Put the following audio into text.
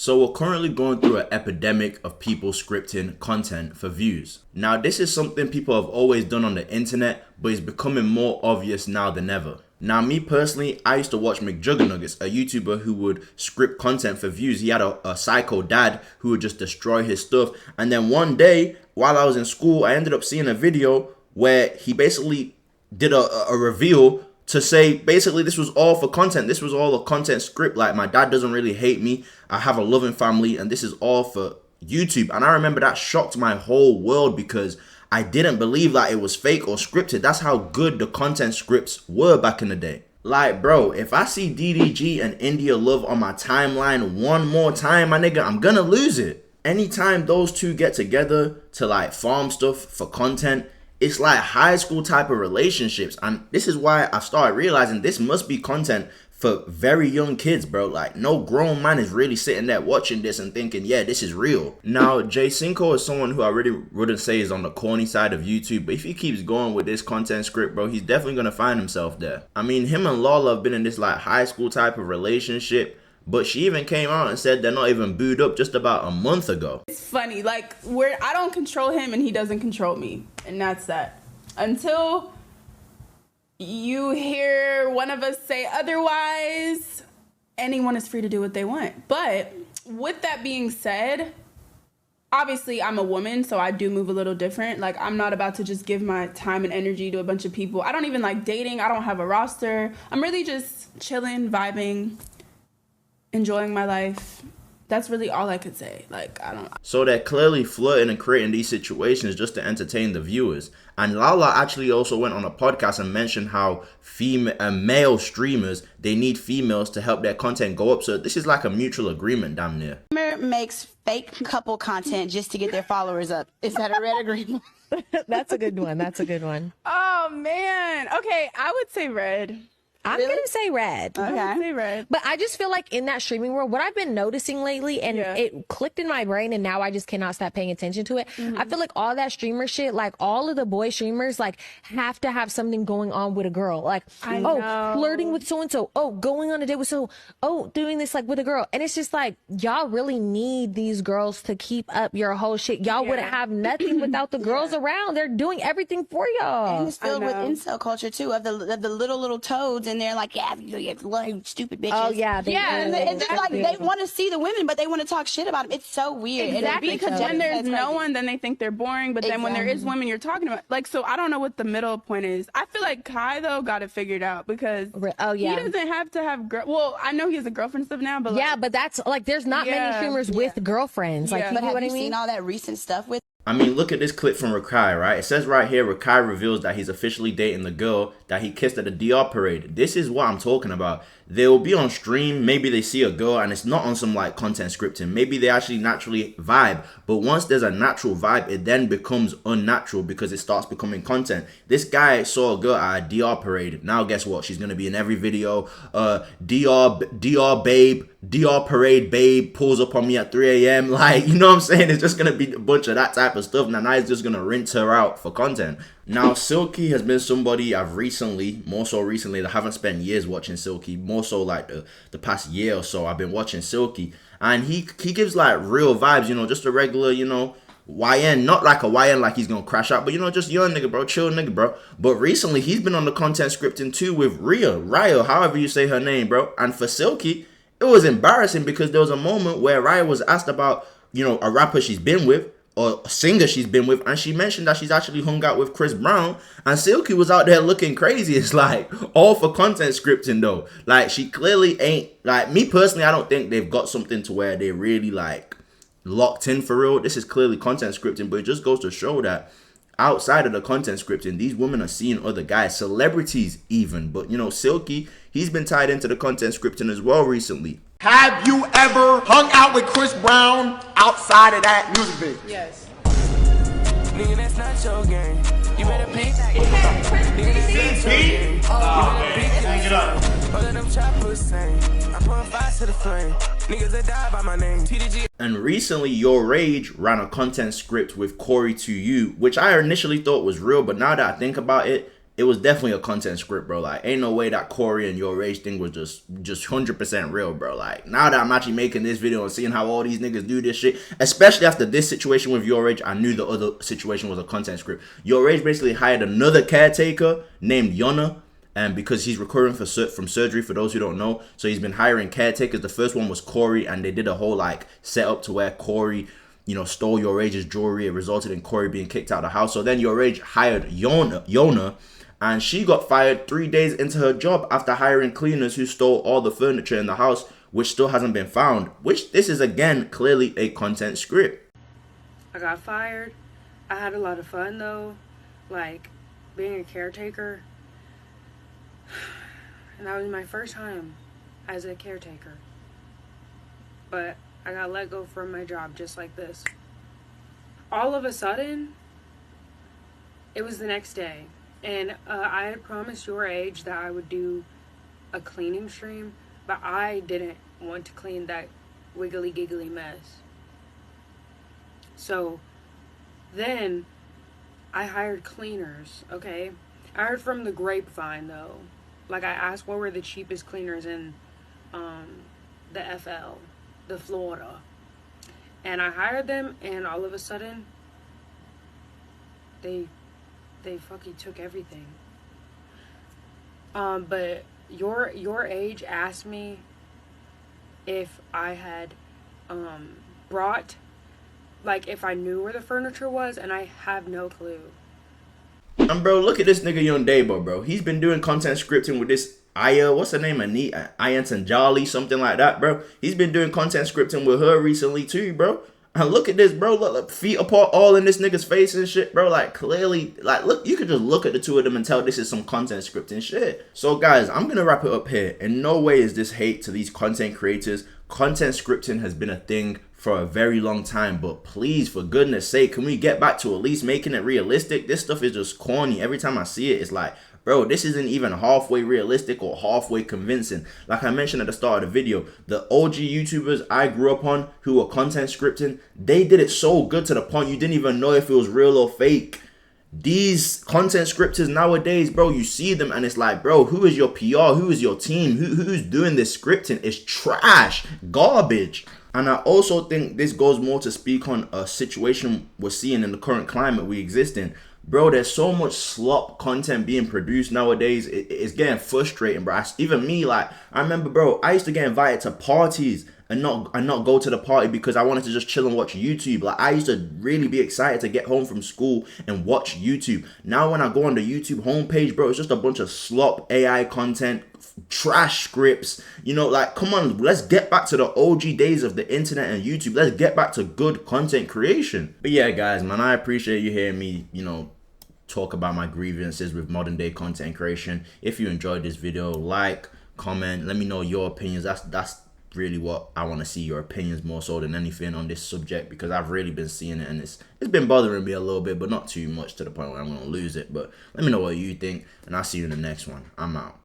So we're currently going through an epidemic of people scripting content for views. Now this is something people have always done on the internet, but it's becoming more obvious now than ever. Now me personally, I used to watch McJuggernuggets, a YouTuber who would script content for views. He had a psycho dad who would just destroy his stuff. And then one day, while I was in school, I ended up seeing a video where he basically did a reveal to say basically this was all for content. This was all a content script. Like, my dad doesn't really hate me. I have a loving family and this is all for YouTube. And I remember that shocked my whole world because I didn't believe that it was fake or scripted. That's how good the content scripts were back in the day. Like, bro, if I see DDG and India Love on my timeline one more time, my nigga, I'm gonna lose it. Anytime those two get together to like farm stuff for content, it's like high school type of relationships. And this is why I started realizing this must be content for very young kids, bro. Like, no grown man is really sitting there watching this and thinking, yeah, this is real. Now, Jay Cinco is someone who I really wouldn't say is on the corny side of YouTube, but if he keeps going with this content script, bro, he's definitely gonna find himself there. I mean, him and Lala have been in this like high school type of relationship, but she even came out and said they're not even booed up just about a month ago. It's funny, like, I don't control him and he doesn't control me. And that's that. Until you hear one of us say otherwise, anyone is free to do what they want. But with that being said, obviously I'm a woman, so I do move a little different. Like, I'm not about to just give my time and energy to a bunch of people. I don't even like dating. I don't have a roster. I'm really just chilling, vibing, enjoying my life. That's really all I could say. Like, I don't. So they're clearly flirting and creating these situations just to entertain the viewers. And Lala actually also went on a podcast and mentioned how male streamers, they need females to help their content go up. So this is like a mutual agreement, damn near. Makes fake couple content just to get their followers up. Is that a red agreement? That's a good one. That's a good one. Oh man. Okay, I would say red. I'm going to say red. Okay. I would say red. But I just feel like in that streaming world, what I've been noticing lately, and it clicked in my brain, and now I just cannot stop paying attention to it. I feel like all that streamer shit, like all of the boy streamers, like have to have something going on with a girl. Like, flirting with so-and-so. Oh, going on a date with so. Oh, doing this like with a girl. And it's just like, y'all really need these girls to keep up your whole shit. Y'all wouldn't have nothing without the girls around. They're doing everything for y'all. And it's filled with incel culture too, of the little toads, and they're like, yeah, you stupid bitches. Oh yeah, and it's just like they want to see the women, but they want to talk shit about them. It's so weird. Exactly, because when there's no one, then they think they're boring. But then when there is women, you're talking about, like, so I don't know what the middle point is. I feel like Kai though got it figured out because he doesn't have to have well, I know he has a girlfriend and stuff now, but like, but that's like there's not many streamers with girlfriends. Like, you know what I mean? Seen all that recent stuff with. I mean, look at this clip from Rakai, right? It says right here, Rakai reveals that he's officially dating the girl that he kissed at the DR parade. This is what I'm talking about. They'll be on stream, maybe they see a girl and it's not on some like content scripting. Maybe they actually naturally vibe. But once there's a natural vibe, it then becomes unnatural because it starts becoming content. This guy saw a girl at a DR parade. Now guess what? She's going to be in every video. DR babe, DR parade babe pulls up on me at 3 a.m. Like, you know what I'm saying? It's just going to be a bunch of that type of stuff. Now he's just going to rinse her out for content. Now, Silky has been somebody I've more so recently, I haven't spent years watching Silky, more so like the past year or so, I've been watching Silky, and he gives like real vibes, you know, just a regular, you know, YN, not like a YN like he's gonna crash out, but you know, just young nigga, bro, chill nigga, bro. But recently, he's been on the content scripting too with ryah, however you say her name, bro. And for Silky, it was embarrassing because there was a moment where ryah was asked about, you know, a rapper she's been with, or a singer she's been with, and she mentioned that she's actually hung out with Chris Brown, and Silky was out there looking crazy. It's like all for content scripting though. Like, she clearly ain't, like, me personally, I don't think they've got something to where they really like locked in for real. This is clearly content scripting, but it just goes to show that outside of the content scripting, these women are seeing other guys, celebrities even. But you know, Silky, he's been tied into the content scripting as well recently. Have you ever hung out with Chris Brown outside of that music video? yes. Nigga, that's not your game. You better pick. Nigga, this ain't your game. Hang it up. All of them choppers same. I put fire to the flame. Niggas that die by my name. TDG. And recently, yourrage ran a content script with Corey to You, which I initially thought was real, but now that I think about it, it was definitely a content script, bro. Like, ain't no way that Corey and Your Rage thing was just 100% real, bro. Like, now that I'm actually making this video and seeing how all these niggas do this shit, especially after this situation with Your Rage, I knew the other situation was a content script. Your Rage basically hired another caretaker named Yonna, and because he's recovering from surgery, for those who don't know, so he's been hiring caretakers. The first one was Corey, and they did a whole like setup to where Corey, you know, stole Your Rage's jewelry. It resulted in Corey being kicked out of the house. So then Your Rage hired Yonna, and she got fired 3 days into her job after hiring cleaners who stole all the furniture in the house, which still hasn't been found. Which this is again clearly a content script. I got fired. I had a lot of fun though, like being a caretaker. And that was my first time as a caretaker. But I got let go from my job just like this. All of a sudden, it was the next day. And I had promised Your Age that I would do a cleaning stream, but I didn't want to clean that wiggly giggly mess. So then I hired cleaners, okay? I heard from the grapevine though. Like, I asked what were the cheapest cleaners in the FL, the Florida. And I hired them, and all of a sudden, they fucking took everything. But Your Age asked me if I had brought, like, if I knew where the furniture was, and I have no clue. And bro, look at this nigga Young Dabo, bro. He's been doing content scripting with this what's her name? Ayan Jolly, something like that, bro. He's been doing content scripting with her recently too, bro. And look at this, bro. Look, feet apart all in this nigga's face and shit, bro. Like, clearly, like, look, you could just look at the two of them and tell this is some content scripting shit. So guys, I'm gonna wrap it up here. In no way is this hate to these content creators. Content scripting has been a thing for a very long time, but please, for goodness sake, can we get back to at least making it realistic? This stuff is just corny. Every time I see it, it's like, bro, this isn't even halfway realistic or halfway convincing. Like I mentioned at the start of the video, the OG YouTubers I grew up on who were content scripting, they did it so good to the point you didn't even know if it was real or fake. These content scripters nowadays, bro, you see them and it's like, bro, who is your PR? Who is your team? Who's doing this scripting? It's trash, garbage. And I also think this goes more to speak on a situation we're seeing in the current climate we exist in. Bro, there's so much slop content being produced nowadays. It's getting frustrating, bro. Even me, like, I remember, bro, I used to get invited to parties and not go to the party because I wanted to just chill and watch YouTube. Like, I used to really be excited to get home from school and watch YouTube. Now when I go on the YouTube homepage, bro, it's just a bunch of slop AI content, trash scripts, you know. Like, come on, let's get back to the OG days of the internet and YouTube. Let's get back to good content creation. But yeah, guys, man, I appreciate you hearing me, you know, talk about my grievances with modern day content creation. If you enjoyed this video, like, comment, let me know your opinions. That's really what I want to see, your opinions more so than anything on this subject, because I've really been seeing it and it's been bothering me a little bit, but not too much to the point where I'm gonna lose it. But let me know what you think, and I'll see you in the next one. I'm out.